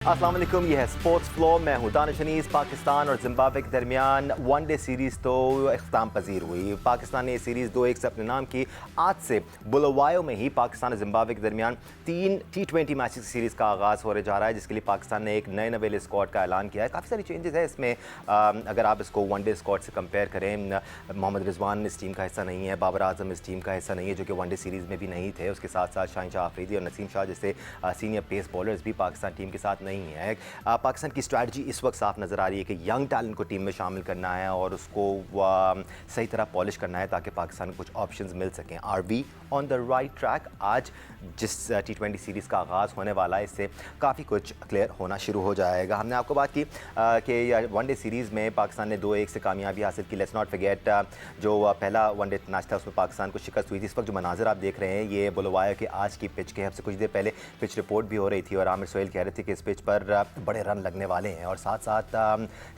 अस्सलाम वालेकुम, ये है स्पोर्ट्स फ्लो। मैं हूँ दानिश अनीस। पाकिस्तान और जिम्बाब्वे के दरमियान वनडे सीरीज़ तो इख्तिताम पजीर हुई। पाकिस्तान ने ये सीरीज़ 2-1 से अपने नाम की। आज से बुलवायो में ही पाकिस्तान और जिम्बाब्वे के दरमियान 3 T20 मैचेस की सीरीज़ का आगाज़ होने जा रहा है, जिसके लिए पाकिस्तान ने एक नए नवेले स्क्वाड का ऐलान किया है। काफ़ी सारी चेंजेस है इसमें। अगर आप इसको वनडे स्क्वाड से कंपेयर करें, मोहम्मद रिजवान इस टीम का हिस्सा नहीं है, बाबर आजम इस टीम का हिस्सा नहीं है, जो कि वनडे सीरीज़ में भी नहीं थे। उसके साथ साथ शाहीन शाह अफरीदी और नसीम शाह जैसे सीनियर पेस बॉलर्स भी पाकिस्तान टीम के साथ नहीं है। पाकिस्तान की स्ट्रैटेजी इस वक्त साफ नज़र आ रही है कि यंग टैलेंट को टीम में शामिल करना है और उसको सही तरह पॉलिश करना है ताकि पाकिस्तान को कुछ ऑप्शंस मिल सकें। Are we on the right track? आज जिस T20 सीरीज़ का आगाज़ होने वाला है, इससे काफ़ी कुछ क्लियर होना शुरू हो जाएगा। हमने आपको बात की कि वनडे सीरीज़ में पाकिस्तान ने 2-1 से कामयाबी हासिल की। लेट्स नॉट फॉरगेट जो पहला वनडे मैच था उसमें पाकिस्तान को शिकस्त हुई थी। इस वक्त जो मनाज़र आप देख रहे हैं ये बुलवाया कि आज की पिच के हमसे कुछ देर पहले पिच रिपोर्ट भी हो रही थी और आमिर सोहेल कह रहे थे कि इस पिच पर बड़े रन लगने वाले हैं और साथ साथ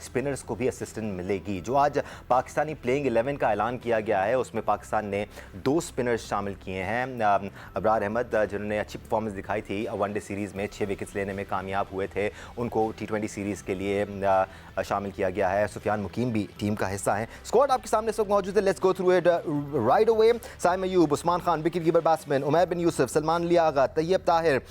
स्पिनर्स को भी असिस्टेंस मिलेगी। जो आज पाकिस्तानी प्लेइंग 11 का ऐलान किया गया है उसमें पाकिस्तान ने 2 स्पिनर्स शामिल किए हैं। अबरार अहमद जिन्होंने अच्छी परफॉर्मेंस दिखाई थी वनडे सीरीज़ में, 6 विकेट्स लेने में कामयाब हुए थे, उनको T20 सीरीज़ के लिए शामिल किया गया है। सुफियान मुकीम भी टीम का हिस्सा है। स्क्वाड आपके सामने इस वक्त मौजूद है। Let's go through it right away. Saim Ayub, Usman Khan wicket keeper batsman, Umair bin Yousuf, Salman Liaquat, Tayyab Tahir,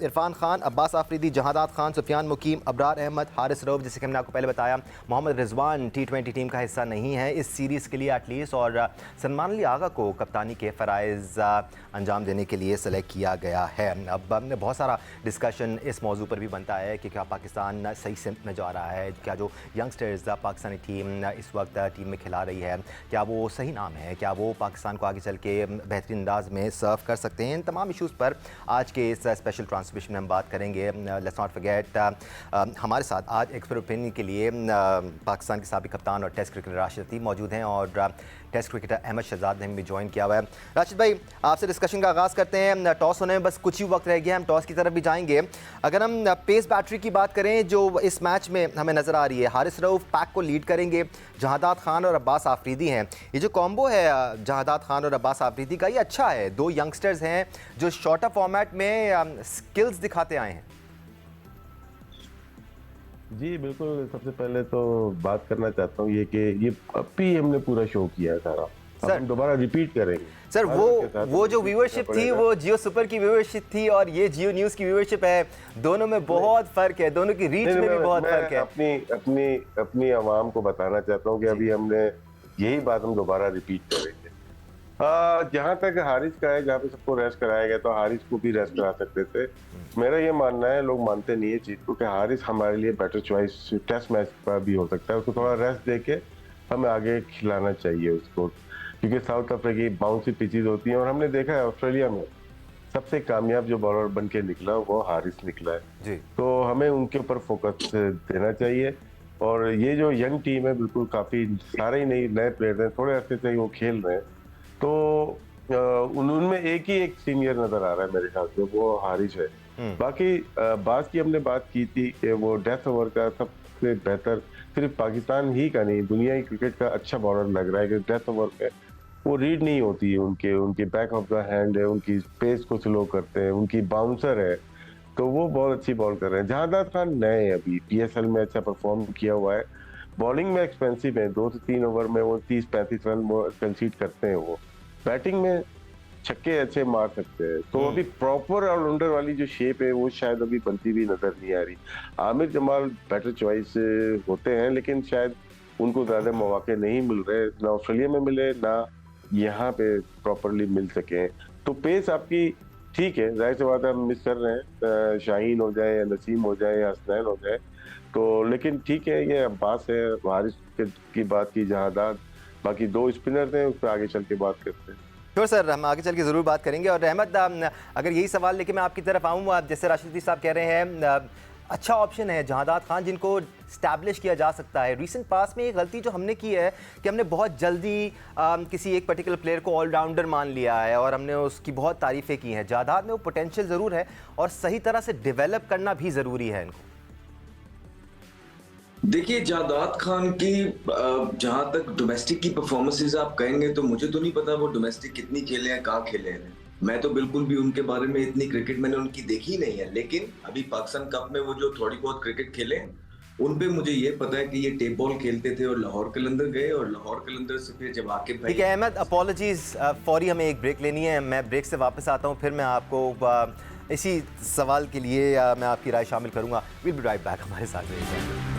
Irfan Khan, Abbas Afridi, Jahandad Khan, Sufiyan Muqeem, Abrar Ahmed, Haris Rauf. जैसे कि हमने आपको पहले बताया मोहम्मद रिजवान T20 टीम का हिस्सा नहीं है इस सीरीज़ के लिए एटलीस्ट, और सलमान लियाकत को कप्तानी के फ़राइज़ अंजाम देने के लिए सेलेक्ट किया गया है। अब हमने बहुत सारा डिस्कशन इस मौजू पर भी बनता है कि क्या पाकिस्तान सही सिमत में जा रहा है, क्या जो यंगस्टर्स पाकिस्तानी टीम इस वक्त टीम में खिला रही है क्या वो सही नाम है, क्या वो पाकिस्तान को आगे चल के बेहतरीन अंदाज में सर्व कर सकते हैं। इन तमाम इशूज़ पर आज के इस स्पेशल ट्रांसमिशन में हम बात करेंगे। लेट्स नॉट फॉरगेट हमारे साथ आज एक्सपर्ट ओपिनियन के लिए पाकिस्तान के साबिक कप्तान और टेस्ट क्रिकेटर राशिद लतीफ़ मौजूद हैं और टेस्ट क्रिकेटर अहमद शहजाद ने भी ज्वाइन किया हुआ है। राशिद भाई, आपसे डिस्कशन का आगाज़ करते हैं। टॉस होने में बस कुछ ही वक्त रह गया, हम टॉस की तरफ भी जाएंगे। अगर हम पेस बैटरी की बात करें जो इस मैच में हमें नज़र आ रही है, हारिस रऊफ पैक को लीड करेंगे, जहादात खान और अब्बास आफरीदी हैं। ये जो कॉम्बो है जहादात खान और अब्बास आफरीदी का, ये अच्छा है। 2 यंगस्टर्स हैं जो शॉर्टर फॉर्मेट में स्किल्स दिखाते आए हैं। जी बिल्कुल। सबसे पहले तो बात करना चाहता हूँ ये कि ये अब भी हमने पूरा शो किया है सारा। अब सर हम दोबारा रिपीट करेंगे सर, के वो जो व्यूअरशिप थी वो जियो सुपर की व्यूअरशिप थी और ये जियो न्यूज़ की व्यूअरशिप है। दोनों में बहुत फ़र्क है, दोनों की रीच में भी बहुत फ़र्क है। अपनी अपनी अपनी आवाम को बताना चाहता हूँ कि अभी हमने यही बात हम दोबारा रिपीट करेंगे। जहाँ तक हारिस का है, जहाँ पे सबको रेस्ट कराया गया तो हारिस को भी रेस्ट करा सकते थे। मेरा ये मानना है, लोग मानते नहीं है चीज को, कि हारिस हमारे लिए बेटर चॉइस टेस्ट मैच पर भी हो सकता है। उसको थोड़ा रेस्ट देके हमें आगे खिलाना चाहिए उसको, क्योंकि साउथ अफ्रीका की बाउंसी पिचेज होती हैं और हमने देखा है ऑस्ट्रेलिया में सबसे कामयाब जो बॉलर बन के निकला वो हारिस निकला है जी। तो हमें उनके ऊपर फोकस देना चाहिए। और ये जो यंग टीम है बिल्कुल काफी सारे ही नए प्लेयर हैं, थोड़े अर्से से वो खेल रहे हैं, तो उनमें एक ही एक सीनियर नजर आ रहा है मेरे ख्याल से, वो हारिस है। बाकी बात की हमने बात की थी कि वो डेथ ओवर का सबसे बेहतर सिर्फ पाकिस्तान ही का नहीं, दुनिया की क्रिकेट का अच्छा बॉलर लग रहा है कि डेथ ओवर पे वो रीड नहीं होती है, उनके बैक ऑफ द हैंड है, उनकी पेस को स्लो करते हैं, उनकी बाउंसर है, तो वो बहुत अच्छी बॉल कर रहे हैं। जहादात खान नए अभी PSL में अच्छा परफॉर्म किया हुआ है, बॉलिंग में एक्सपेंसिव है, 2 से 3 ओवर में वो 30-35 रन कंसीड करते हैं, वो बैटिंग में छक्के अच्छे मार सकते हैं। तो अभी प्रॉपर ऑलराउंडर वाली जो शेप है वो शायद अभी बनती हुई नजर नहीं आ रही। आमिर जमाल बेटर चॉइस होते हैं लेकिन शायद उनको ज्यादा मौके नहीं मिल रहे, ना ऑस्ट्रेलिया में मिले ना यहाँ पे प्रॉपरली मिल सके। तो पेस आपकी ठीक है, जाहिर सी बात है हम मिस कर रहे हैं, शाहीन हो जाए या नसीम हो जाए या हसनैन हो जाए तो, लेकिन ठीक है, ये अब्बास है, हारिस की बात की, जहादात, बाकी 2 स्पिनर हैं, उस पर आगे चल के बात करते हैं। श्योर सर, हम आगे चल के ज़रूर बात करेंगे। और अहमद, अगर यही सवाल लेके मैं आपकी तरफ आऊँ, जैसे राशिद लतीफ़ साहब कह रहे हैं अच्छा ऑप्शन है जहादात खान जिनको स्टैब्लिश किया जा सकता है। रीसेंट पास में एक गलती जो हमने की है कि हमने बहुत जल्दी किसी एक पर्टिकुलर प्लेयर को ऑलराउंडर मान लिया है और हमने उसकी बहुत तारीफ़ें की हैं। जहादात में वो पोटेंशियल ज़रूर है और सही तरह से डेवलप करना भी ज़रूरी है इनको। देखिए, जहादात खान की जहां तक डोमेस्टिक की परफॉर्मेंसेस आप कहेंगे तो मुझे तो नहीं पता वो डोमेस्टिक कितनी खेले हैं, कहाँ खेले हैं, मैं तो बिल्कुल भी उनके बारे में इतनी क्रिकेट मैंने उनकी देखी नहीं है, लेकिन अभी पाकिस्तान कप में वो जो थोड़ी बहुत क्रिकेट खेले उन पे मुझे ये पता है कि ये टेप बॉल खेलते थे और लाहौर कलंदर गए, और लाहौर कलंदर से फिर जब आकिब भाई। ठीक है अहमद, अपॉलॉजीज, फौरी हमें एक ब्रेक लेनी है। मैं ब्रेक से वापस आता हूँ, फिर मैं आपको इसी सवाल के लिए मैं आपकी राय शामिल करूँगा। विल बी राइट बैक, हमारे साथ रहिए।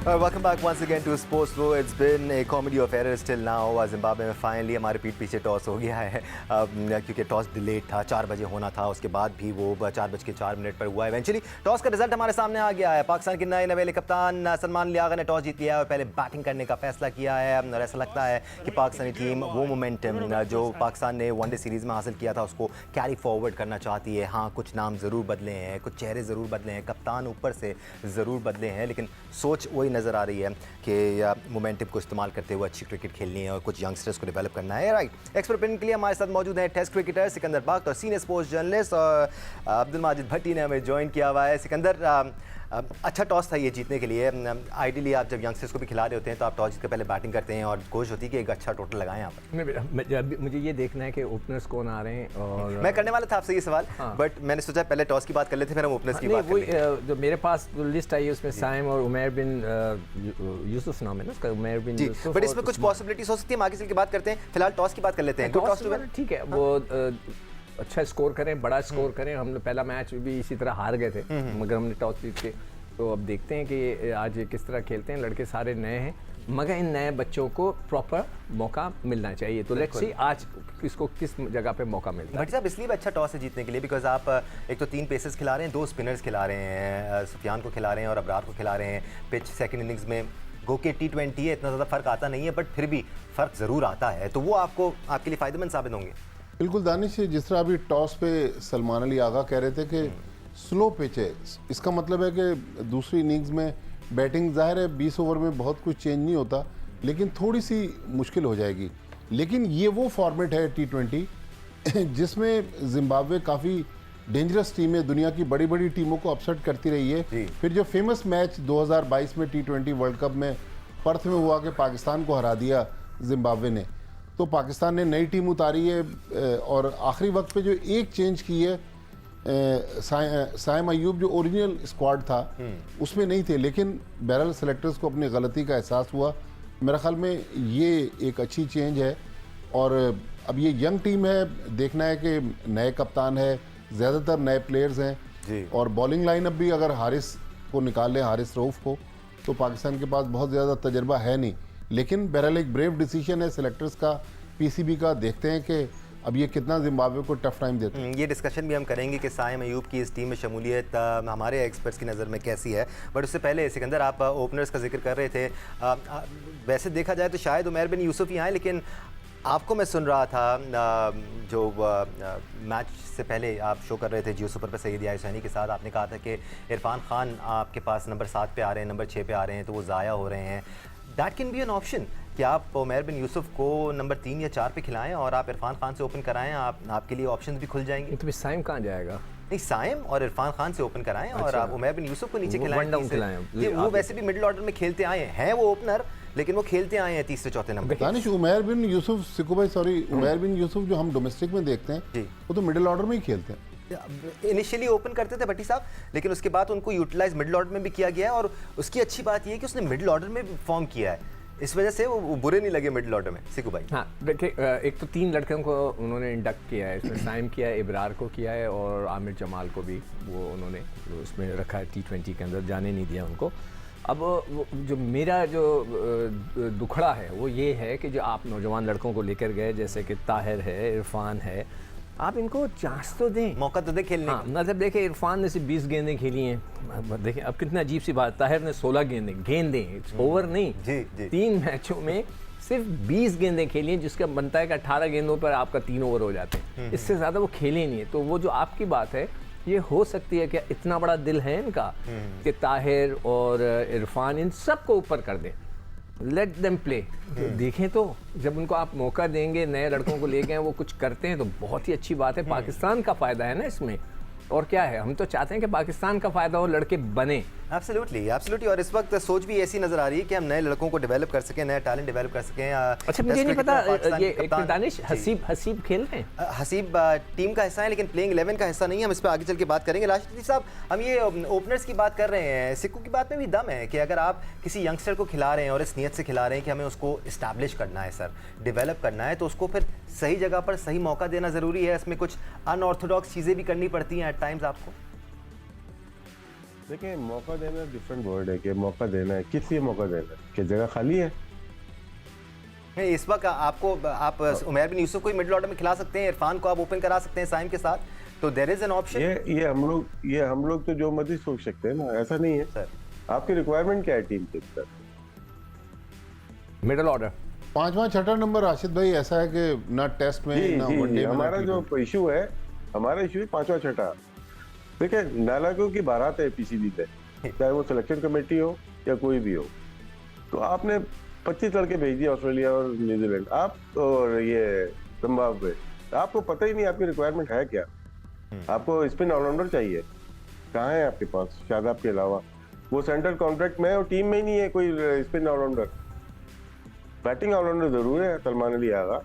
Welcome back once again to Sports Flow. It's been a comedy of errors till now. Zimbabwe में फाइनली हमारे पीठ पीछे टॉस हो गया है, क्योंकि टॉस डिलेड था, 4 बजे होना था, उसके बाद भी वो 4:04 पर हुआ। इवेंचुअली टॉस का रिजल्ट हमारे सामने आ गया है। पाकिस्तान के नए नवेले कप्तान सलमान अली आगा ने टॉस जीत लिया और पहले बैटिंग करने का फैसला किया है। और ऐसा लगता है कि पाकिस्तानी टीम वो मोमेंटम जो पाकिस्तान ने वनडे सीरीज़ में हासिल किया था उसको कैरी फॉरवर्ड करना चाहती है। हाँ, कुछ नाम ज़रूर बदले हैं, कुछ चेहरे ज़रूर बदले हैं, कप्तान ऊपर से ज़रूर बदले हैं, लेकिन सोच वही नज़र आ रही है कि मोमेंटम को इस्तेमाल करते हुए अच्छी क्रिकेट खेलनी है और कुछ यंगस्टर्स को डेवलप करना है। राइट, एक्सपर्ट ओपिनियन के लिए हमारे साथ मौजूद हैं टेस्ट क्रिकेटर सिकंदर बख्त और सीनियर स्पोर्ट्स जर्नलिस्ट और अब्दुल माजिद भट्टी ने हमें ज्वाइन किया हुआ है। सिकंदर, अच्छा टॉस था ये जीतने के लिए। आइडियली आप जब यंगस्टर्स को भी खिला रहे होते हैं तो आप टॉस जीत के पहले बैटिंग करते हैं और कोशिश होती है कि एक अच्छा टोटल लगाएं यहाँ पर। मुझे ये देखना है कि ओपनर्स कौन आ रहे हैं, और मैं करने वाला था आपसे ये सवाल, बट मैंने सोचा पहले टॉस की बात कर लेते, फिर हम ओपनर्स की बात करें। जो मेरे पास जो लिस्ट आई है उसमें साइम और उमैर बिन यूसुफ नाम है ना उसका, उमैर बिन यूसुफ। बट इसमें कुछ पॉसिबिलिटीज हो सकती है, हम आगे चल के बात करते हैं। फिलहाल टॉस की बात कर लेते हैं। ठीक है, वो अच्छा स्कोर करें, बड़ा स्कोर करें। हम पहला मैच भी इसी तरह हार गए थे, मगर हमने टॉस जीत के, तो अब देखते हैं कि आज ये किस तरह खेलते हैं। लड़के सारे नए हैं, मगर इन नए बच्चों को प्रॉपर मौका मिलना चाहिए। तो लेट्स सी आज किसको किस जगह पे मौका मिलता है। भट्टी साहब, इसलिए भी अच्छा टॉस है जीतने के लिए बिकॉज आप एक तो 3 पेसर्स खिला रहे हैं, 2 स्पिनर्स खिला रहे हैं, सुफियान को खिला रहे हैं और अबरार को खिला रहे हैं। पिच सेकंड इनिंग्स में गो के T20 है, इतना ज़्यादा फ़र्क आता नहीं है, बट फिर भी फ़र्क ज़रूर आता है, तो वो आपके लिए फ़ायदेमंद साबित होंगे। बिल्कुल दानिश, जिस तरह अभी टॉस पे सलमान अली आगा कह रहे थे कि स्लो पिच है, इसका मतलब है कि दूसरी इनिंग्स में बैटिंग, जाहिर है 20 ओवर में बहुत कुछ चेंज नहीं होता, लेकिन थोड़ी सी मुश्किल हो जाएगी। लेकिन ये वो फॉर्मेट है T20 जिसमें जिम्बाब्वे काफ़ी डेंजरस टीम है, दुनिया की बड़ी बड़ी टीमों को अपसेट करती रही है। फिर जो फेमस मैच 2022 में T20 वर्ल्ड कप में पर्थ में हुआ कि पाकिस्तान को हरा दिया जिम्बाब्वे ने, तो पाकिस्तान ने नई टीम उतारी है और आखिरी वक्त पे जो एक चेंज की है, साइम अयूब जो ओरिजिनल स्क्वाड था उसमें नहीं थे, लेकिन बहरहाल सेलेक्टर्स को अपनी गलती का एहसास हुआ। मेरे ख्याल में ये एक अच्छी चेंज है और अब ये यंग टीम है, देखना है कि नए कप्तान है, ज़्यादातर नए प्लेयर्स हैं और बॉलिंग लाइनअप भी अगर हारिस को निकाल लें, हारिस रऊफ को, तो पाकिस्तान के पास बहुत ज़्यादा तजर्बा है नहीं। लेकिन बहरहाल एक ब्रेव डिसीजन है सेलेक्टर्स का, पीसीबी का। देखते हैं कि अब ये कितना जिम्बाब्वे को टफ टाइम देते हैं। ये डिस्कशन भी हम करेंगे कि साइम अयूब की इस टीम में शमूलियत हमारे एक्सपर्ट्स की नज़र में कैसी है। बट उससे पहले सिकंदर, आप ओपनर्स का जिक्र कर रहे थे। वैसे देखा जाए तो शायद उमैर बिन यूसुफ ही आए, लेकिन आपको मैं सुन रहा था जो मैच से पहले आप शो कर रहे थे जियो सुपर पर सईद यार हुसैनी के साथ, आपने कहा था कि इरफान खान आपके पास नंबर 7 पे आ रहे हैं, नंबर 6 पे आ रहे हैं, तो वो ज़ाया हो रहे हैं। That can be an option कि आप उमैर बिन यूसुफ को नंबर 3 या 4 पे खिलाएं और आप इरफान खान से ओपन कराएं, आपके लिए ऑप्शन भी खुल जाएंगे। तो साइम कहाँ जाएगा? नहीं, साइम और इरफान खान से ओपन कराएं और आप उमैर बिन यूसुफ को नीचे खिलाएं। वो वैसे भी मिडिल ऑर्डर में खेलते आए हैं, वो ओपनर, लेकिन वो खेलते आए हैं 3 से 4 नंबर। दानिश, उमैर बिन यूसुफ, सिकू भाई सॉरी, उमैर बिन यूसुफ जो हम डोमेस्टिक में देखते हैं वो तो मिडिल ऑर्डर में ही खेलते हैं। इनिशियली ओपन करते थे भट्टी साहब, लेकिन उसके बाद उनको यूटिलाइज मिडिल ऑर्डर में भी किया गया है और उसकी अच्छी बात ये है कि उसने मिडिल ऑर्डर में भी फॉर्म किया है, इस वजह से वो बुरे नहीं लगे मिडिल ऑर्डर में। सिकू भाई, हाँ देखिए, एक तो 3 लड़कों को उन्होंने इंडक्ट किया है, इसमें साइम किया है, इब्रार को किया है और आमिर जमाल को भी वो उन्होंने उसमें रखा है, T20 के अंदर जाने नहीं दिया उनको। अब जो मेरा जो दुखड़ा है वो ये है कि जो आप नौजवान लड़कों को लेकर गए, जैसे कि ताहिर है, इरफान है, आप इनको चांस तो दें, मौका तो दें खेलने। हाँ, मतलब देखिए इरफान ने सिर्फ 20 गेंदें खेली हैं, देखिए अब कितना अजीब सी बात, ताहिर ने 16 गेंदें ओवर नहीं, 3 मैचों में सिर्फ 20 गेंदें खेली हैं, जिसका बनता है कि 18 गेंदों पर आपका 3 ओवर हो जाते हैं, इससे ज़्यादा वो खेले नहीं है। तो वो जो आपकी बात है ये हो सकती है कि इतना बड़ा दिल है इनका कि ताहिर और इरफान इन सब को ऊपर कर दें, लेट देम प्ले। देखें तो जब उनको आप मौका देंगे, नए लड़कों को ले गए वो कुछ करते हैं तो बहुत ही अच्छी बात है, पाकिस्तान का फ़ायदा है ना इसमें। और क्या है, हम तो चाहते हैं कि पाकिस्तान का फ़ायदा हो, लड़के बने। एब्सोल्युटली और इस वक्त सोच भी ऐसी नजर आ रही है कि हम नए लड़कों को डेवलप कर सकें, नया टैलेंट डेवलप कर सकें। अच्छा, मुझे नहीं पता ये एक दानिश हसीब खेल रहे हैं। हसीब टीम का हिस्सा है लेकिन प्लेइंग 11 का हिस्सा नहीं है। हम इस पर आगे चल के बात करेंगे। राशिद लतीफ़ साहब, हम ये ओपनर्स की बात कर रहे हैं, सिक्कू की बात में भी दम है कि अगर आप किसी यंगस्टर को खिला रहे हैं और इस नीयत से खिला रहे हैं कि हमें उसको इस्टेब्लिश करना है सर, डेवलप करना है, तो उसको फिर सही जगह पर सही मौका देना ज़रूरी है। इसमें कुछ अनऑर्थोडॉक्स चीज़ें भी करनी पड़ती हैं एट टाइम्स आपको। देखिए, मौका देना डिफरेंट वर्ड है कि मौका देना है, किस लिए मौका देना है, कि जगह खाली है। इस वक्त आप उमैर बिन यूसुफ को ही मिडिल ऑर्डर में खिला सकते हैं, इरफान को आप ओपन करा सकते हैं साइम के साथ, तो देयर इज एन ऑप्शन। ये हम लोग तो जो मर्जी सोच सकते हैं ना, ऐसा नहीं है सर। आपकी रिक्वायरमेंट क्या है टीम के अंदर? मिडिल ऑर्डर 5वां 6वां नंबर राशिद भाई ऐसा है कि ना टेस्ट में ना वनडे में, हमारा जो इशू है, हमारा इशू है 5वां 6वां। देखिए, नालायकों की बारात है पीसीबी पे, चाहे वो सिलेक्शन कमेटी हो या कोई भी हो। तो आपने 25 लड़के भेज दिए ऑस्ट्रेलिया और न्यूजीलैंड, आप और ये जिम्बाब्वे, आपको पता ही नहीं आपकी रिक्वायरमेंट है क्या। आपको स्पिन ऑलराउंडर चाहिए, कहाँ है आपके पास शादाब के अलावा? वो सेंट्रल कॉन्ट्रैक्ट में और टीम में ही नहीं है कोई स्पिन ऑलराउंडर। बैटिंग ऑलराउंडर जरूर है सलमान अली आगा,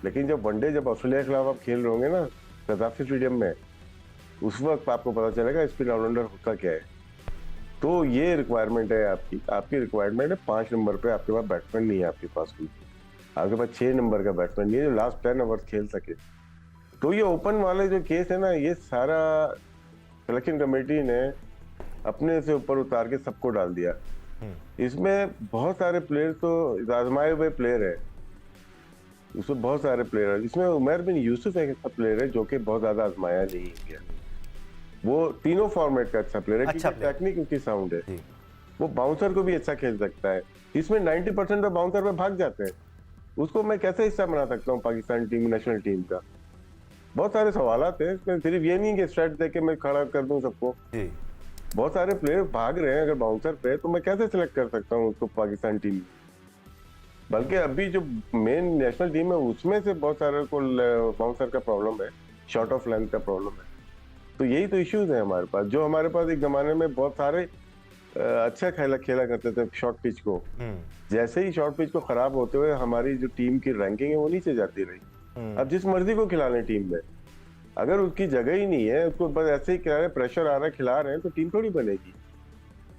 लेकिन जब वनडे जब ऑस्ट्रेलिया के खिलाफ आप खेल रहे होंगे ना कजाफी स्टेडियम में, उस वक्त आपको पता चलेगा स्पिन ऑलराउंडर होता क्या है। तो ये रिक्वायरमेंट है आपकी रिक्वायरमेंट है 5 नंबर पे। आपके पास बैट्समैन नहीं है, आपके पास कोई, आपके पास 6 नंबर का बैट्समैन नहीं है जो लास्ट 10 ओवर खेल सके। तो ये ओपन वाले जो केस है ना, ये सारा सिलेक्शन कमेटी ने अपने से ऊपर उतार के सबको डाल दिया। इसमें बहुत सारे प्लेयर तो आजमाए हुए प्लेयर है, उसमें बहुत सारे प्लेयर है। इसमें उमैर बिन यूसुफ एक ऐसा प्लेयर है जो कि बहुत ज्यादा आजमाया नहीं गया। वो तीनों फॉर्मेट का अच्छा प्लेयर है, अच्छा टेक्निक उसकी साउंड है, वो बाउंसर को भी अच्छा खेल सकता है। इसमें 90% तो बाउंसर पे भाग जाते हैं, उसको मैं कैसे हिस्सा बना सकता हूँ पाकिस्तान टीम, नेशनल टीम का? बहुत सारे सवालात हैं इसमें, सिर्फ ये नहीं कि स्ट्रेट देके मैं खड़ा कर दूं सबको। बहुत सारे प्लेयर भाग रहे हैं अगर बाउंसर पे, तो मैं कैसे सिलेक्ट कर सकता हूँ उसको पाकिस्तान टीम में? बल्कि अभी जो मेन नेशनल टीम है उसमें से बहुत सारे को बाउंसर का प्रॉब्लम है, शॉर्ट ऑफ लेंथ का प्रॉब्लम है। तो यही तो इश्यूज है हमारे पास। जो हमारे पास एक जमाने में बहुत सारे अच्छा खेला करते थे शॉर्ट पिच को, जैसे ही शॉर्ट पिच को खराब होते हुए हमारी जो टीम की रैंकिंग है वो नीचे जाती रही। अब जिस मर्जी को खिला लें टीम में, अगर उसकी जगह ही नहीं है, उसको बस ऐसे ही खिला रहे, प्रेशर आ रहा है, खिला रहे हैं, तो टीम थोड़ी बनेगी।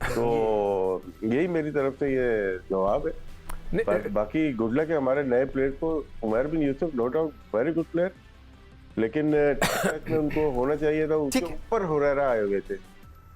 तो यही मेरी तरफ से ये जवाब है। बाकी गुड लक है हमारे नए प्लेयर को। Umair bin Yousuf no doubt very good player, लेकिन में उनको होना चाहिए था, उसके ऊपर हुरैरा आए हुए थे।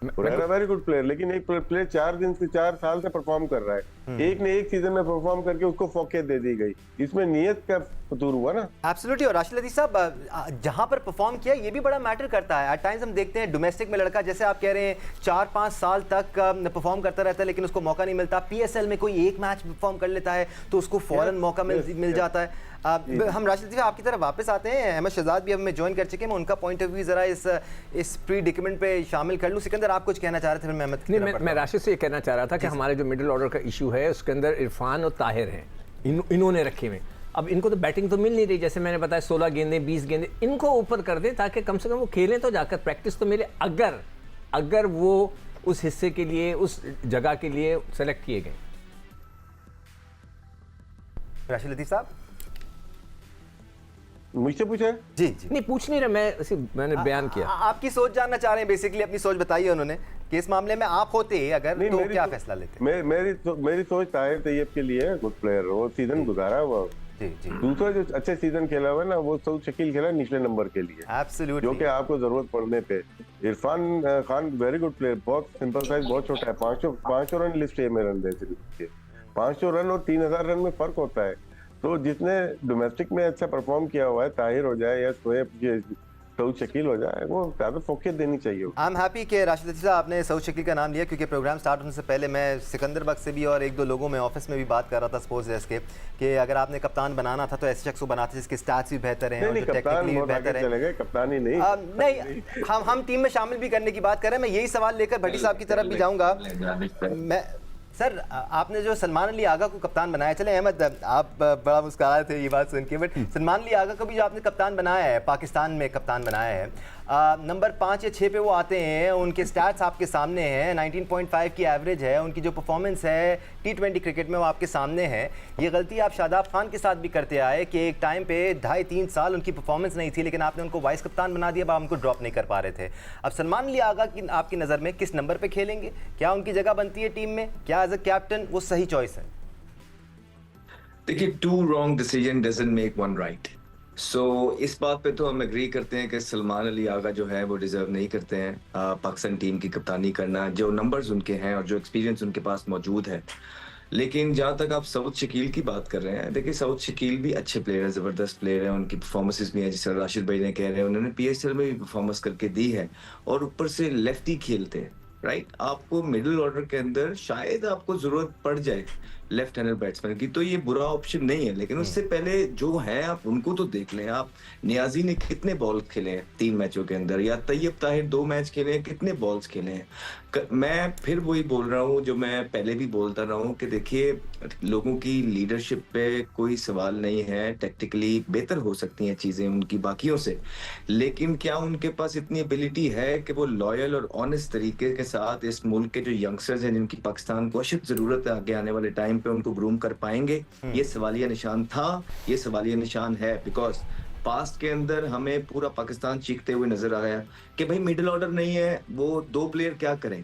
हुरैरा वेरी गुड प्लेयर, लेकिन एक प्लेयर 4 साल से परफॉर्म कर रहा है, एक ने एक सीजन में परफॉर्म करके उसको फोकेट दे दी गई, इसमें नियत का फतूर हुआ ना। एब्सोल्युटली। और राशिद लतीफ़ साहब, जहां पर परफॉर्म किया ये भी बड़ा मैटर करता है। एट टाइम्स हम देखते हैं डोमेस्टिक में लड़का, जैसे आप कह रहे हैं 4-5 साल तक परफॉर्म करता रहता है लेकिन उसको मौका नहीं मिलता। पीएसएल में कोई एक मैच परफॉर्म कर लेता है तो उसको फौरन मौका मिल जाता है। हम राशिद लतीफ़ आपकी तरफ वापस आते हैं। अहमद शहजाद भी अब हमें ज्वाइन कर चुके हैं, मैं उनका पॉइंट ऑफ व्यू जरा इस प्री डिक्यूमेंट पे शामिल कर लूँ। सिकंदर, आप कुछ कहना चाह रहे थे? फिर मैं राशिद से ये कहना चाह रहा था कि हमारे जो मिडिल ऑर्डर का इशू है उसके अंदर इरफान और ताहिर हैं, इन्होंने रखे हुए। अब इनको तो बैटिंग तो मिल नहीं रही, जैसे मैंने बताया 16 गेंदें 20 गेंदें, इनको ऊपर कर दें ताकि कम से कम वो खेलें तो जाकर, प्रैक्टिस तो मिले, अगर वो उस हिस्से के लिए, उस जगह के लिए सेलेक्ट किए गए। राशिद लतीफ़ साहब मुझसे पूछा? जी नहीं, पूछ नहीं रहा, मैंने बयान किया। आपकी सोच जानना चाह रहे हैं, बेसिकली अपनी सोच बताइए उन्होंने कि इस मामले में आप होते अगर तो क्या फैसला लेते? मेरी सोच ताहिर तैयब के लिए गुड प्लेयर, वो सीजन गुजारा हुआ। दूसरा जो अच्छे सीजन खेला हुआ ना, वो सऊद शकील खेला निचले नंबर के लिए, एब्सोल्युटली, जो कि आपको जरूरत पड़ने पे। Irfan Khan very good player, बहुत सिंपल साइज, बहुत छोटा है, 500 रन लिस्ट है मेरे अंदर से। 500 रन और 3000 रन में फर्क होता है। तो जिसने डोमेस्टिक में अच्छा परफॉर्म किया हुआ है, ताहिर हो जाए या शोएब सऊद शकील हो जाए, वो ज़्यादा फोकस देनी चाहिए। आई एम हैप्पी कि राशिद लतीफ़ साहब आपने सऊद शकील का नाम लिया, क्योंकि प्रोग्राम स्टार्ट होने से पहले मैं सिकंदर बख्श से भी और 1-2 लोगों में ऑफिस में भी बात कर रहा था स्पोर्ट्स डेस्क के, कि अगर आपने कप्तान बनाना था तो ऐसे शख्स को बनाते जिसके स्टैट्स भी बेहतर हैं और जो टेक्निकली भी बेहतर है। कप्तान ही नहीं, हम टीम में शामिल भी करने की बात कर रहे हैं। मैं यही सवाल लेकर भट्टी साहब की तरफ भी जाऊँगा। सर आपने जो सलमान अली आगा को कप्तान बनाया, चले अहमद आप बड़ा मुस्कुरा रहे थे ये बात सुन के, बट सलमान अली आगा को भी जो आपने कप्तान बनाया है, पाकिस्तान में कप्तान बनाया है, नंबर 5 या 6 पे वो आते हैं, उनके स्टैट्स आपके सामने हैं, 19.5 की एवरेज है, उनकी जो परफॉर्मेंस है T20 क्रिकेट में वो आपके सामने है। ये गलती आप शादाब खान के साथ भी करते आए कि एक टाइम पे 2.5-3 साल उनकी परफॉर्मेंस नहीं थी, लेकिन आपने उनको वाइस कप्तान बना दिया, अब आप उनको ड्रॉप नहीं कर पा रहे थे। अब सलमान अली आगा की आपकी नज़र में किस नंबर पे खेलेंगे? क्या उनकी जगह बनती है टीम में? क्या एज अ कैप्टन वो सही चॉइस है? देखिए, 2 wrong decision doesn't make 1 right. So इस बात पे तो हम एग्री करते हैं कि सलमान अली आगा जो है वो डिजर्व नहीं करते हैं पाकिस्तान टीम की कप्तानी करना, जो नंबर्स उनके हैं और जो एक्सपीरियंस उनके पास मौजूद है। लेकिन जहाँ तक आप सऊद शकील की बात कर रहे हैं, देखिए सऊद शकील भी अच्छे प्लेयर हैं, ज़बरदस्त प्लेयर हैं, उनकी परफॉर्मेंसेस भी हैं, जिस तरह राशिद भाई ने कह रहे हैं, उन्होंने PSL में भी परफॉर्मेंस करके दी है और ऊपर से लेफ्टी खेलते हैं, राइट। आपको मिडिल ऑर्डर के अंदर शायद आपको जरूरत पड़ जाए लेफ्ट हैंडर बैट्समैन की, तो ये बुरा ऑप्शन नहीं है। लेकिन उससे पहले जो है आप उनको तो देख लें। आप नियाजी ने कितने बॉल खेले हैं 3 मैचों के अंदर, या तैयब ताहिर 2 मैच खेले हैं, कितने बॉल्स खेले हैं। मैं फिर वही बोल रहा हूँ जो मैं पहले भी बोलता रहा हूँ कि देखिए, लोगों की लीडरशिप पे कोई सवाल नहीं है, टैक्टिकली बेहतर हो सकती हैं चीजें उनकी बाकियों से, लेकिन क्या उनके पास इतनी एबिलिटी है कि वो लॉयल और ऑनेस्ट तरीके के साथ इस मुल्क के जो यंगस्टर्स हैं जिनकी पाकिस्तान को अशद जरूरत है आगे आने वाले टाइम पे, उनको ग्रूम कर पाएंगे? ये सवालिया निशान था, ये सवालिया निशान है। बिकॉज पास्ट के अंदर हमें पूरा पाकिस्तान चीखते हुए नजर आ गया कि भाई मिडिल ऑर्डर नहीं है, वो 2 प्लेयर क्या करें।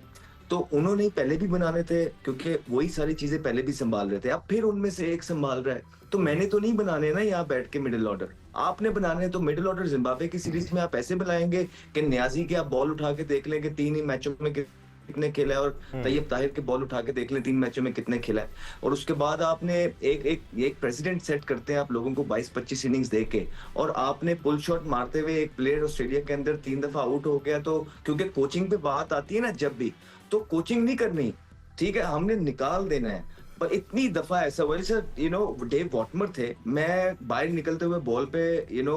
तो उन्होंने पहले भी बनाने थे, क्योंकि वही सारी चीजें पहले भी संभाल रहे थे, अब फिर उनमें से एक संभाल रहा है। तो मैंने तो नहीं बनाने ना यहाँ बैठ के मिडिल ऑर्डर, आपने बनाने। तो मिडिल ऑर्डर जिम्बाब्वे की सीरीज में आप ऐसे बनाएंगे कि नियाजी के आप बॉल उठा के देख लेंगे 3 ही मैचों में कितने खेला है, और तैयब ताहिर के बॉल उठा के देख लें 3 मैचों में कितने खेला है। और उसके बाद आपने एक प्रेसिडेंट सेट करते हैं आप लोगों को 22-25 इनिंग्स दे के, और आपने पुल शॉट मारते हुए एक प्लेयर ऑस्ट्रेलिया के अंदर 3 दफा आउट हो गया। तो क्योंकि कोचिंग पे बात आती है ना, जब भी तो कोचिंग नहीं करनी, ठीक है, हमने निकाल देना है। पर इतनी दफा ऐसा हुआ, सर डेव वॉटमर थे, मैं बाहर निकलते हुए बॉल पे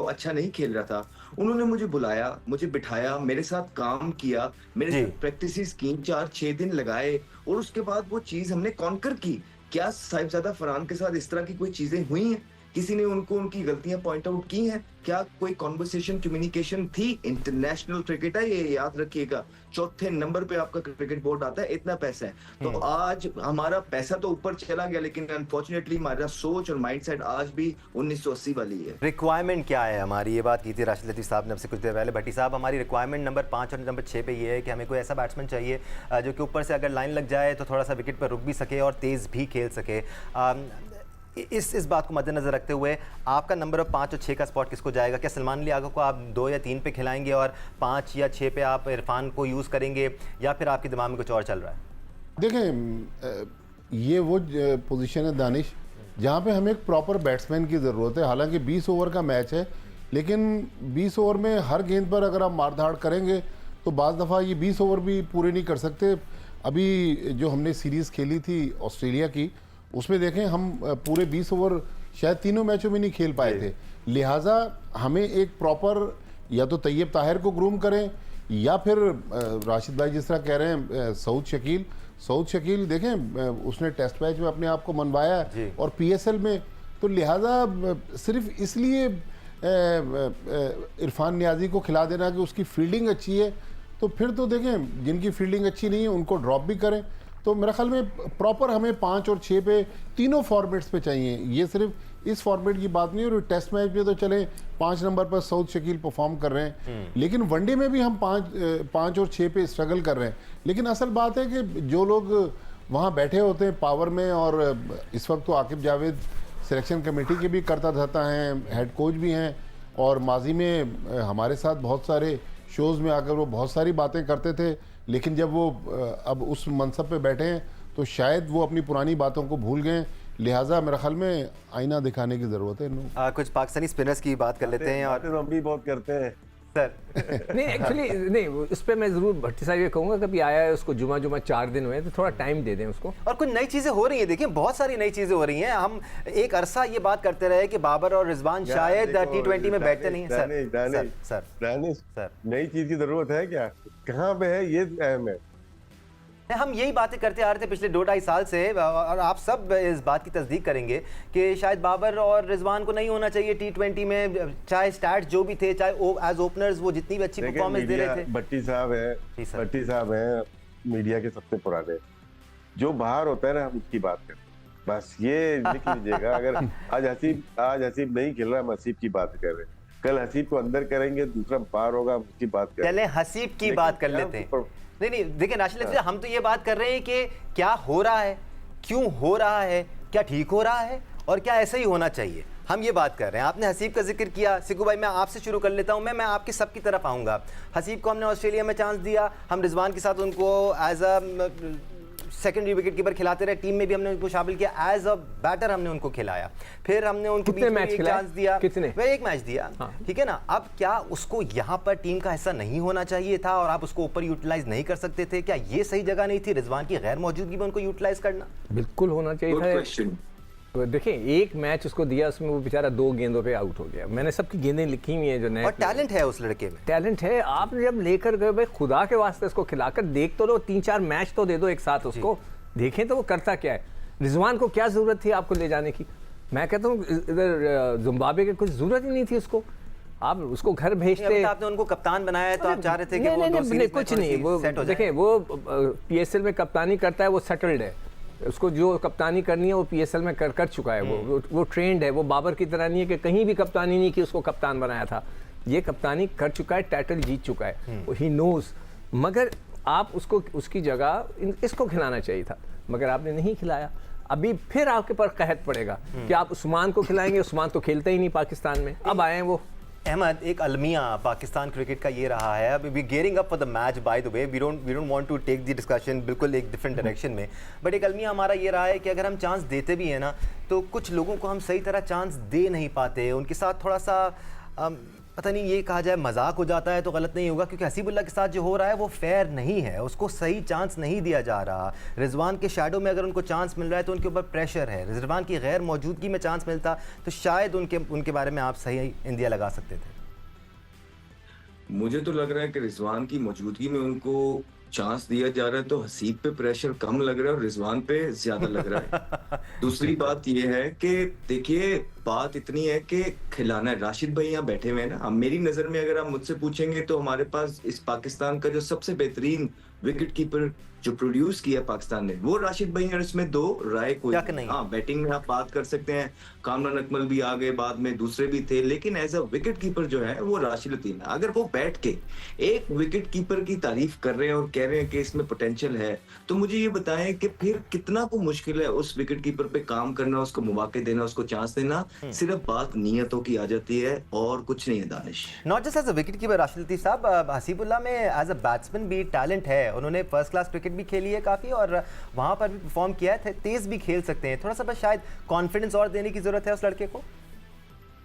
अच्छा नहीं खेल रहा था, उन्होंने मुझे बुलाया, मुझे बिठाया, मेरे साथ काम किया, मेरे साथ प्रैक्टिस की, 4-6 दिन लगाए, और उसके बाद वो चीज हमने कॉन्कर की। क्या साहिबजादा फरहान के साथ इस तरह की कोई चीजें हुई हैं? किसी ने उनको उनकी गलतियां पॉइंट आउट की हैं? क्या कोई कॉन्वर्सेशन, कम्युनिकेशन थी? इंटरनेशनल क्रिकेट है ये, याद रखिएगा, 4थे नंबर पे आपका क्रिकेट बोर्ड आता है, इतना पैसा है। तो आज हमारा पैसा तो ऊपर चला गया, लेकिन अनफॉर्चुनेटली हमारा सोच और माइंडसेट आज भी 1980 वाली है। रिक्वायरमेंट क्या है हमारी? ये बात की थी राशिद लतीफ़ साहब ने आपसे कुछ देर पहले। भट्टी साहब, हमारी रिक्वायरमेंट नंबर 5 और नंबर 6 पे ये है कि हमें कोई ऐसा बैट्समैन चाहिए जो कि ऊपर से अगर लाइन लग जाए तो थोड़ा सा विकेट पर रुक भी सके और तेज़ भी खेल सके। इस बात को मद्देनजर रखते हुए आपका नंबर 5 और 6 का स्पॉट किसको जाएगा? क्या सलमान अली आगा को आप 2 या 3 पे खिलाएंगे और 5 या 6 पे आप इरफान को यूज़ करेंगे, या फिर आपके दिमाग में कुछ और चल रहा है? देखें, ये वो पोजीशन है दानिश जहाँ पे हमें एक प्रॉपर बैट्समैन की ज़रूरत है। हालांकि 20 ओवर का मैच है, लेकिन 20 ओवर में हर गेंद पर अगर आप मारधाड़ करेंगे तो बाज़ दफ़ा ये 20 ओवर भी पूरे नहीं कर सकते। अभी जो हमने सीरीज़ खेली थी ऑस्ट्रेलिया की, उसमें देखें हम पूरे 20 ओवर शायद तीनों मैचों में नहीं खेल पाए थे। लिहाजा हमें एक प्रॉपर, या तो तैयब ताहिर को ग्रूम करें, या फिर राशिद भाई जिस तरह कह रहे हैं सऊद शकील देखें, उसने टेस्ट मैच में अपने आप को मनवाया और PSL में, तो लिहाजा सिर्फ इसलिए इरफान नियाजी को खिला देना कि उसकी फील्डिंग अच्छी है, तो फिर तो देखें जिनकी फील्डिंग अच्छी नहीं है उनको ड्रॉप भी करें। तो मेरे ख्याल में प्रॉपर हमें 5 और 6 पे तीनों फॉर्मेट्स पे चाहिए। ये सिर्फ इस फॉर्मेट की बात नहीं है। और टेस्ट मैच में तो चले 5 नंबर पर सऊद शकील परफॉर्म कर रहे हैं, लेकिन वनडे में भी हम 5 और 6 पे स्ट्रगल कर रहे हैं। लेकिन असल बात है कि जो लोग वहाँ बैठे होते हैं पावर में, और इस वक्त तो आकिब जावेद सिलेक्शन कमेटी के भी करता धरता हैं, हेड कोच भी हैं, और माजी में हमारे साथ बहुत सारे शोज़ में आकर वो बहुत सारी बातें करते थे, लेकिन जब वो अब उस मनसब पे बैठे हैं तो शायद वो अपनी पुरानी बातों को भूल गए। लिहाजा मेरे ख्याल में आईना दिखाने की ज़रूरत है। कुछ पाकिस्तानी स्पिनर्स की बात कर लेते हैं। और हम भी बहुत करते हैं सर नहीं, एक्चुअली नहीं, इस पे मैं ज़रूर भट्टी साहब ये कहूँगा, कभी आया है उसको जुमा 4 दिन हुए, तो थोड़ा टाइम दे दें उसको। और कुछ नई चीज़ें हो रही हैं, देखिए बहुत सारी नई चीज़ें हो रही हैं। हम एक अरसा ये बात करते रहे कि बाबर और रिजवान शायद T20 में बैठते नहीं हैं। सर नई चीज़ की ज़रूरत है क्या? कहाँ पे है, ये अहम है। हम यही बातें करते आ रहे थे पिछले 2-2.5 साल से, और आप सब इस बात की तस्दीक करेंगे कि शायद बाबर और रिजवान को नहीं होना चाहिए T20 में, चाहे स्टैट्स जो भी थे, चाहे एज ओपनर्स वो जितनी भी अच्छी परफॉर्मेंस दे रहे थे। भट्टी साहब हैं मीडिया के सबसे पुराने, जो बाहर होता है ना हम उसकी बात करते हैं, बस ये लिख लीजिएगा। अगर आज हसीब नहीं खेल रहा, हम हसीब की बात कर रहे हैं, कल हसीब को अंदर करेंगे, दूसरा बाहर होगा, हम उसकी बात करेंगे। चले हसीब की बात कर लेते हैं। नहीं देखिए राशिद अफजल, हम तो ये बात कर रहे हैं कि क्या हो रहा है, क्यों हो रहा है, क्या ठीक हो रहा है और क्या ऐसा ही होना चाहिए, हम ये बात कर रहे हैं। आपने हसीब का जिक्र किया, सिकू भाई मैं आपसे शुरू कर लेता हूं, मैं आपकी सबकी तरफ आऊंगा। हसीब को हमने ऑस्ट्रेलिया में चांस दिया, हम रिजवान के साथ उनको as a secondary wicket keeper खिलाते रहे, टीम में भी हमने उनको शामिल किया, एज अ बैटर हमने उनको खिलाया, फिर हमने उनको कितने मैच खिलाए, चांस दिया, कितने, वह एक मैच दिया, ठीक है ना। अब क्या उसको यहाँ पर टीम का हिस्सा नहीं होना चाहिए था और आप उसको ऊपर यूटिलाइज नहीं कर सकते थे? क्या ये सही जगह नहीं थी रिजवान की गैर मौजूदगी में उनको यूटिलाइज करना? बिल्कुल होना चाहिए था। तो देखिए एक मैच उसको दिया, उसमें वो बेचारा 2 गेंदों पे आउट हो गया। मैंने सबकी गेंदें लिखी हुई हैं जो नए, और टैलेंट है उस लड़के में, टैलेंट है। आप जब लेकर गए भाई, खुदा के वास्ते उसको खिलाकर देख तो लो, 3-4 मैच तो दे दो एक साथ उसको, देखें तो वो करता क्या है। रिजवान को क्या जरूरत थी आपको ले जाने की? मैं कहता हूँ इधर जिम्बाब्वे की कुछ जरूरत ही नहीं थी उसको, आप उसको घर भेजते। आपने उनको कप्तान बनाया है तो आप चाह रहे थे कि नहीं, कुछ नहीं, वो देखें वो PSL में कप्तानी करता है, वो सेटल्ड है, उसको जो कप्तानी करनी है वो PSL में कर चुका है, वो ट्रेंड है। वो बाबर की तरह नहीं है कि कहीं भी कप्तानी नहीं की उसको कप्तान बनाया था, ये कप्तानी कर चुका है, टाइटल जीत चुका है, ही नोज। मगर आप उसको उसकी जगह इसको खिलाना चाहिए था, मगर आपने नहीं खिलाया। अभी फिर आपके पर कहत पड़ेगा कि आप उस्मान को खिलाएंगे, उस्मान तो खेलते ही नहीं पाकिस्तान में, अब आए हैं वो। अहमद, एक अलमिया पाकिस्तान क्रिकेट का ये रहा है, अभी we gearing up for the match, by the way we don't want to take the discussion बिल्कुल एक डिफरेंट डायरेक्शन में, बट एक अलमिया हमारा ये रहा है कि अगर हम चांस देते भी हैं ना, तो कुछ लोगों को हम सही तरह चांस दे नहीं पाते, उनके साथ थोड़ा सा पता नहीं ये कहा जाए मजाक हो जाता है तो गलत नहीं होगा, क्योंकि हसीबुल्लाह के साथ जो हो रहा है वो फेयर नहीं है, उसको सही चांस नहीं दिया जा रहा। रिजवान के शैडो में अगर उनको चांस मिल रहा है तो उनके ऊपर प्रेशर है, रिजवान की गैर मौजूदगी में चांस मिलता तो शायद उनके बारे में आप सही इंदिया लगा सकते थे। मुझे तो लग रहा है कि रिजवान की मौजूदगी में उनको चांस दिया जा रहा है तो हसीब पे प्रेशर कम लग रहा है और रिजवान पे ज्यादा लग रहा है। दूसरी बात यह है कि देखिए बात इतनी है कि खिलाना है। राशिद भाई यहाँ बैठे हुए हैं ना, अब मेरी नजर में अगर आप मुझसे पूछेंगे तो हमारे पास इस पाकिस्तान का जो सबसे बेहतरीन विकेट कीपर जो प्रोड्यूस किया पाकिस्तान ने वो राशिद भाई है, इसमें दो राय कोई नहीं। हाँ, बैटिंग में आप बात कर सकते हैं, कामरान अकमल भी आ गए, बाद में दूसरे भी थे, लेकिन एज अ विकेट कीपर जो है वो राशिद लतीफ है। अगर वो बैठ के एक विकेट कीपर की तारीफ कर रहे हैं और कह रहे हैं कि इसमें पोटेंशियल है, तो मुझे ये बताएं कि फिर कितना को मुश्किल है उस विकेट कीपर पे काम करना, उसको मौके देना, उसको चांस देना। सिर्फ बात नियतों की आ जाती है और कुछ नहीं है Danish. Not just as a wicket keeper Rashid Latif साहब, हसीबुल्लाह में एज अ बैट्समैन भी टैलेंट है, उन्होंने फर्स्ट क्लास क्रिकेट भी खेली है काफ़ी और वहाँ पर भी परफॉर्म किया है, तेज़ भी खेल सकते हैं, थोड़ा सा बस शायद कॉन्फिडेंस और देने की ज़रूरत है उस लड़के को।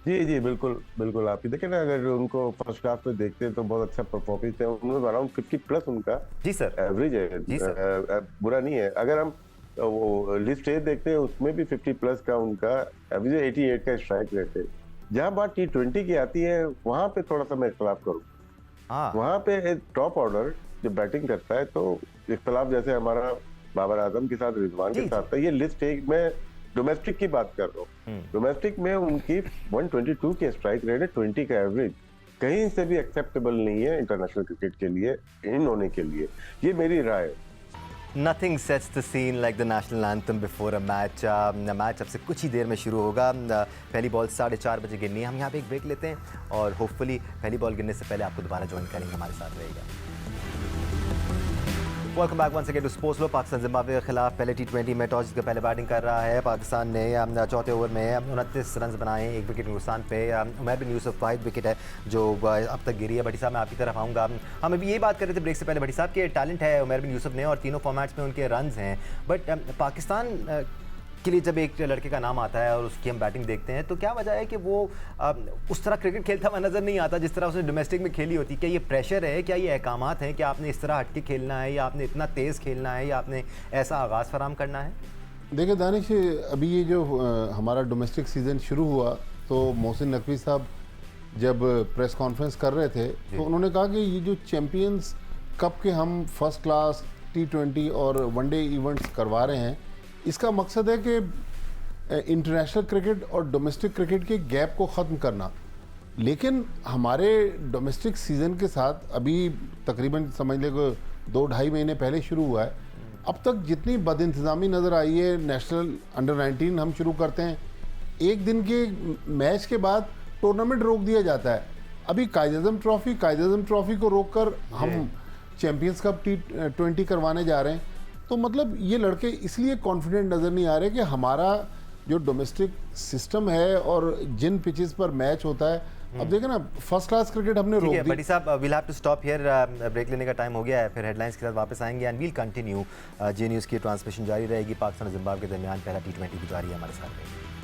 जी बिल्कुल बिल्कुल, आप ही देखें ना, अगर उनको फर्स्ट क्लास में देखते हैं तो बहुत अच्छा परफॉर्मेंस है, उन्होंने अराउंड 50+ उनका जी सर एवरेज है, जी सर, बुरा नहीं है। अगर हम वो लिस्ट ए देखते हैं उसमें भी 50+ का उनका एवरेज, 88 का स्ट्राइक रेट है। जहाँ बात T20 की आती है वहाँ पे थोड़ा सा मैं इख्तलाफ करूँ, वहाँ पे टॉप ऑर्डर जो बैटिंग करता है तो इख्तलाफ जैसे हमारा बाबर आजम के साथ रिजवान के साथ था। ये लिस्ट एक में डोमेस्टिक की बात कर रहा हूँ, डोमेस्टिक में उनकी 122 की स्ट्राइक रेट है, 20 का एवरेज, कहीं से भी एक्सेप्टेबल नहीं है इंटरनेशनल क्रिकेट के लिए, इन होने के लिए। ये मेरी राय है। Nothing sets the scene like the national anthem before a match. Match अब से कुछ ही देर में शुरू होगा। पहली बॉल 4:30 बजे गिरनी है। हम यहाँ पे एक ब्रेक लेते हैं और होपफुली पहली बॉल गिरने से पहले आपको दोबारा ज्वाइन करेंगे, हमारे साथ रहेगा। Welcome back once again to sports लो। पाकिस्तान जिम्बाब्वे के खिलाफ पहले T20 में टॉस जीतकर पहले बैटिंग कर रहा है। पाकिस्तान ने चौथे ओवर में 29 रन बनाए, 1 विकेट नुकसान पे। उमर बिन यूसुफ वाहिद विकेट है जो अब तक गिरी है। भट्टी साहब मैं आपकी तरफ आऊँगा। हम अभी ये बात कर रहे थे ब्रेक से पहले भट्टी साहब के टैलेंट है उमर बिन यूसुफ ने और तीनों फॉर्मेट्स में उनके रन्स हैं, बट पाकिस्तान के लिए जब एक लड़के का नाम आता है और उसकी हम बैटिंग देखते हैं तो क्या वजह है कि वो उस तरह क्रिकेट खेलता हुआ नज़र नहीं आता जिस तरह उसने डोमेस्टिक में खेली होती? क्या ये प्रेशर है, क्या ये अहकामात हैं कि आपने इस तरह हटके खेलना है या आपने इतना तेज़ खेलना है या आपने ऐसा आगाज़ फराम करना है? देखिए दानिश, अभी ये जो हमारा डोमेस्टिक सीज़न शुरू हुआ तो मोहसिन नकवी साहब जब प्रेस कॉन्फ्रेंस कर रहे थे तो उन्होंने कहा कि ये जो चैम्पियंस कप के हम फर्स्ट क्लास T20 और वनडे इवेंट्स करवा रहे हैं, इसका मकसद है कि इंटरनेशनल क्रिकेट और डोमेस्टिक क्रिकेट के गैप को ख़त्म करना। लेकिन हमारे डोमेस्टिक सीज़न के साथ अभी तकरीबन समझ ले 2-2.5 महीने पहले शुरू हुआ है, अब तक जितनी बदइंतज़ामी नज़र आई है, नेशनल अंडर 19 हम शुरू करते हैं, एक दिन के मैच के बाद टूर्नामेंट रोक दिया जाता है। अभी कायद-ए-आज़म ट्रॉफी को रोककर हम चैंपियंस कप T20 करवाने जा रहे हैं। तो मतलब ये लड़के इसलिए कॉन्फिडेंट नज़र नहीं आ रहे कि हमारा जो डोमेस्टिक सिस्टम है और जिन पिचेस पर मैच होता है, अब देखें ना, फर्स्ट क्लास क्रिकेट हमने रोक दी। बड़ी साहब, will have to stop here, break लेने का टाइम हो गया है, फिर हेडलाइंस के साथ वापस आएंगे and we'll continue. J news की ट्रांसमिशन जारी रहेगी। पाकिस्तान और जिम्बाब्वे के दरमियान पहला T20 भी जारी है हमारे साथ में।